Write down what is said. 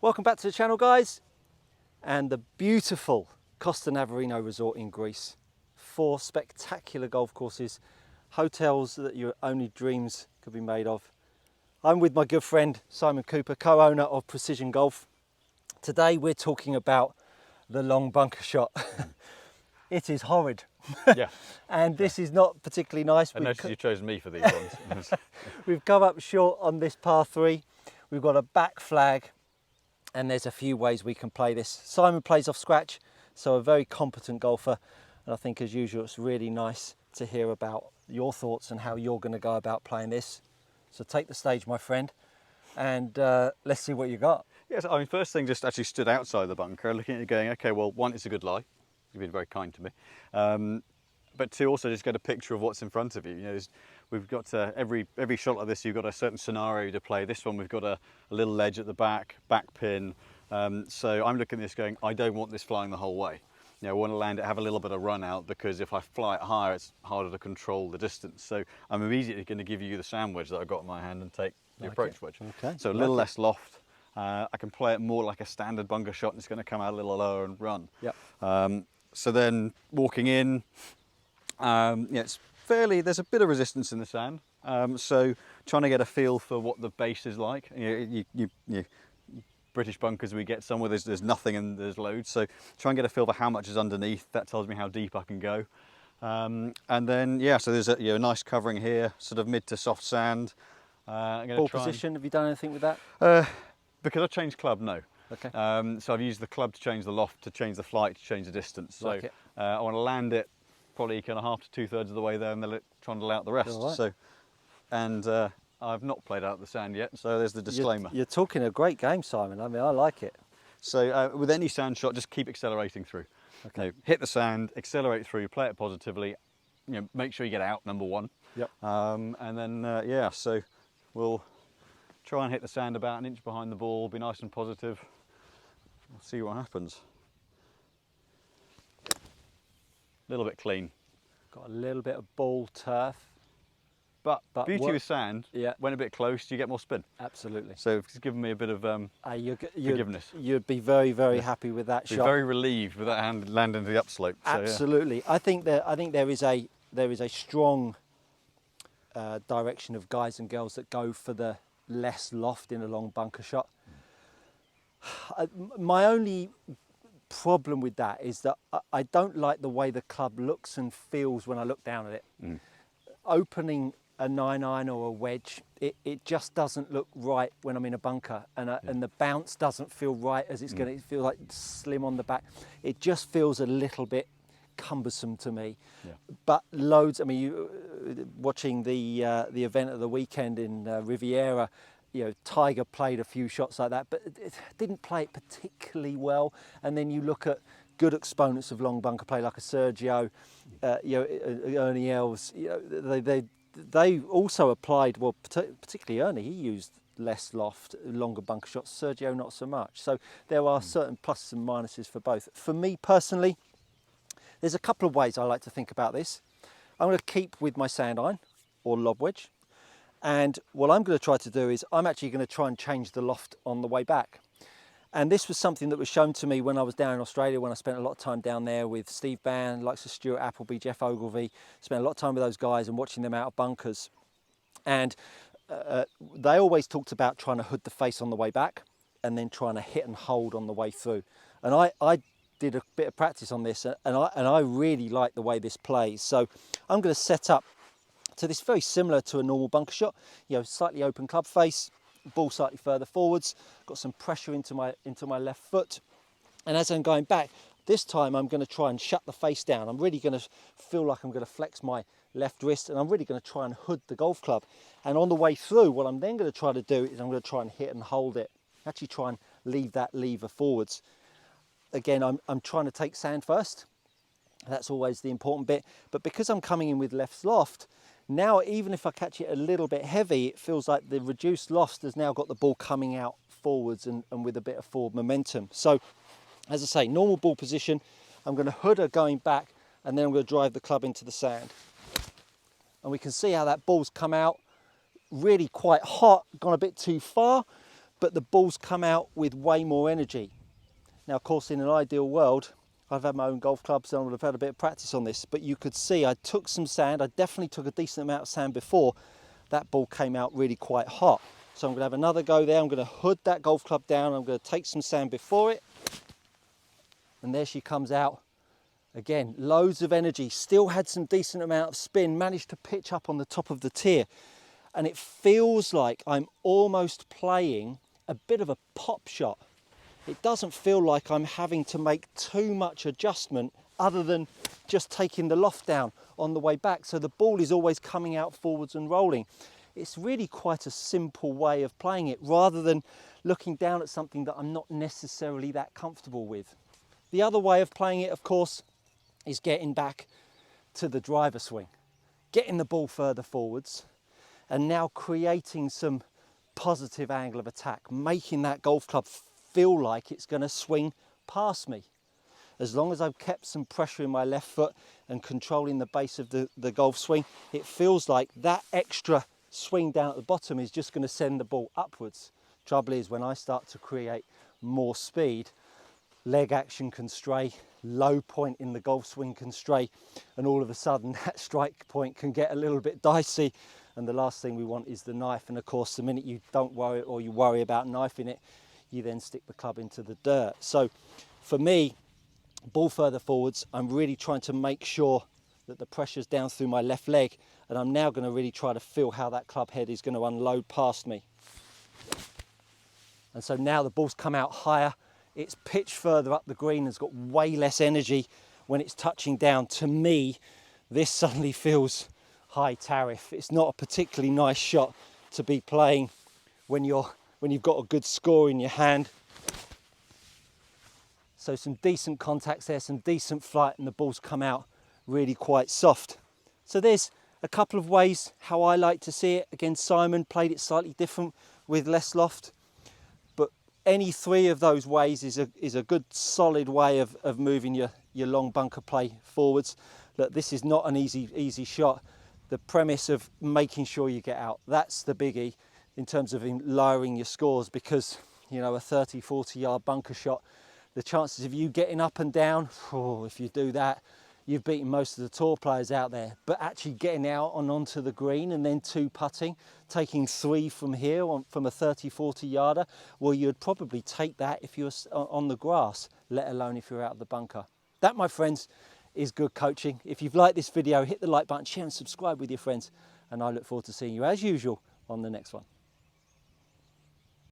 Welcome back to the channel, guys, and the beautiful Costa Navarino resort in Greece. 4 spectacular golf courses, hotels that your only dreams could be made of. I'm with my good friend Simon Cooper, co-owner of Precision Golf. Today we're talking about the long bunker shot. It is horrid. Yeah. And this is not particularly nice. I noticed you chose me for these ones. We've come up short on this par 3. We've got a back flag, and there's a few ways we can play this. Simon plays off scratch, so a very competent golfer. And I think, as usual, it's really nice to hear about your thoughts and how you're going to go about playing this. So take the stage, my friend, and let's see what you got. Yes, I mean, first thing, just actually stood outside the bunker, looking at it going, okay, well, one, it's a good lie. You've been very kind to me. But 2, also just get a picture of what's in front of you. You know, we've got every shot like this, you've got a certain scenario to play. This one, we've got a little ledge at the back pin. So I'm looking at this going, I don't want this flying the whole way. You know, I want to land it, have a little bit of run out, because if I fly it higher, it's harder to control the distance. So I'm immediately going to give you the sand wedge that I've got in my hand and take the approach wedge. Okay. So a little less loft. I can play it more like a standard bunker shot, and it's going to come out a little lower and run. Yep. So then walking in, yeah, it's fairly, there's a bit of resistance in the sand. So trying to get a feel for what the base is like. You British bunkers, we get some where there's nothing and there's loads. So try and get a feel for how much is underneath. That tells me how deep I can go. And then, yeah, so there's a nice covering here, sort of mid to soft sand. Ball position, have you done anything with that? Because I've changed club, no. Okay. So I've used the club to change the loft, to change the flight, to change the distance. So Like it. I want to land it probably kind of half to 2/3 of the way there, and then try and lay out the rest. All right. So, and I've not played out the sand yet, so there's the disclaimer. You're talking a great game, Simon. I mean, I like it. So with any sand shot, just keep accelerating through. Okay. You know, hit the sand, accelerate through, play it positively. You know, make sure you get out, number 1. Yep. And then yeah, so we'll try and hit the sand about an inch behind the ball. Be nice and positive. We'll see what happens. A little bit clean. Got a little bit of ball turf. But beauty what- with sand, Yeah. when a bit close, you get more spin. Absolutely. So it's given me a bit of forgiveness. You'd be very, very happy with that Be shot. very relieved with that hand landing to the upslope. So, yeah. Absolutely. I think there is a strong direction of guys and girls that go for the less loft in a long bunker shot. My only problem with that is that I don't like the way the club looks and feels when I look down at it. Opening a 9-iron or a wedge, it just doesn't look right when I'm in a bunker, and the bounce doesn't feel right, as it's going to feel like slim on the back. It just feels a little bit cumbersome to me. Yeah. But loads, I mean, watching the event of the weekend in Riviera, you know, Tiger played a few shots like that, but it didn't play it particularly well. And then you look at good exponents of long bunker play like a Sergio, you know, Ernie Els. You know, they also applied, well, particularly Ernie, he used less loft, longer bunker shots. Sergio, not so much. So there are certain pluses and minuses for both. For me personally, there's a couple of ways I like to think about this. I'm going to keep with my sand iron or lob wedge. And what I'm going to try to do is I'm actually going to try and change the loft on the way back. And this was something that was shown to me when I was down in Australia, when I spent a lot of time down there with Steve Bann, likes of Stuart Appleby, Jeff Ogilvie, spent a lot of time with those guys and watching them out of bunkers. And they always talked about trying to hood the face on the way back and then trying to hit and hold on the way through. And I did a bit of practice on this, and I really like the way this plays. So I'm going to set up to this very similar to a normal bunker shot, you know, slightly open club face, ball slightly further forwards, got some pressure into my left foot. And as I'm going back, this time I'm going to try and shut the face down. I'm really going to feel like I'm going to flex my left wrist, and I'm really going to try and hood the golf club. And on the way through, what I'm then going to try to do is I'm going to try and hit and hold it, actually try and leave that lever forwards. Again, I'm trying to take sand first. That's always the important bit. But because I'm coming in with left loft, now even if I catch it a little bit heavy, it feels like the reduced loft has now got the ball coming out forwards and with a bit of forward momentum. So, as I say, normal ball position, I'm going to hood her going back, and then I'm going to drive the club into the sand. And we can see how that ball's come out really quite hot, gone a bit too far, but the balls come out with way more energy. Now, of course, in an ideal world, I've had my own golf clubs and I would have had a bit of practice on this, but you could see I took some sand. I definitely took a decent amount of sand before. That ball came out really quite hot. So I'm going to have another go there. I'm going to hood that golf club down. I'm going to take some sand before it. And there she comes out. Again, loads of energy. Still had some decent amount of spin. Managed to pitch up on the top of the tier. And it feels like I'm almost playing a bit of a pop shot. It doesn't feel like I'm having to make too much adjustment other than just taking the loft down on the way back. So the ball is always coming out forwards and rolling. It's really quite a simple way of playing it rather than looking down at something that I'm not necessarily that comfortable with. The other way of playing it, of course, is getting back to the driver swing, getting the ball further forwards and now creating some positive angle of attack, making that golf club feel like it's going to swing past me. As long as I've kept some pressure in my left foot and controlling the base of the golf swing, it feels like that extra swing down at the bottom is just going to send the ball upwards. Trouble is, when I start to create more speed, leg action can stray, low point in the golf swing can stray, and all of a sudden that strike point can get a little bit dicey, and the last thing we want is the knife. And of course, the minute you don't worry or you worry about knifing it, you then stick the club into the dirt. So for me, ball further forwards, I'm really trying to make sure that the pressure's down through my left leg, and I'm now going to really try to feel how that club head is going to unload past me. And so now the ball's come out higher, it's pitched further up the green, it's got way less energy when it's touching down. To me, this suddenly feels high tariff. It's not a particularly nice shot to be playing when you've got a good score in your hand. So some decent contacts there, some decent flight, and the ball's come out really quite soft. So there's a couple of ways how I like to see it. Again, Simon played it slightly different with less loft, but any three of those ways is a good solid way of moving your long bunker play forwards. Look, this is not an easy shot. The premise of making sure you get out, that's the biggie in terms of lowering your scores, because you know, a 30-40 yard bunker shot, the chances of you getting up and down, if you do that, you've beaten most of the tour players out there. But actually getting out and onto the green and then two putting, taking three from here from a 30-40 yarder, well, you'd probably take that if you were on the grass, let alone if you're out of the bunker. That, my friends, is good coaching. If you've liked this video, hit the like button, share and subscribe with your friends, and I look forward to seeing you as usual on the next one.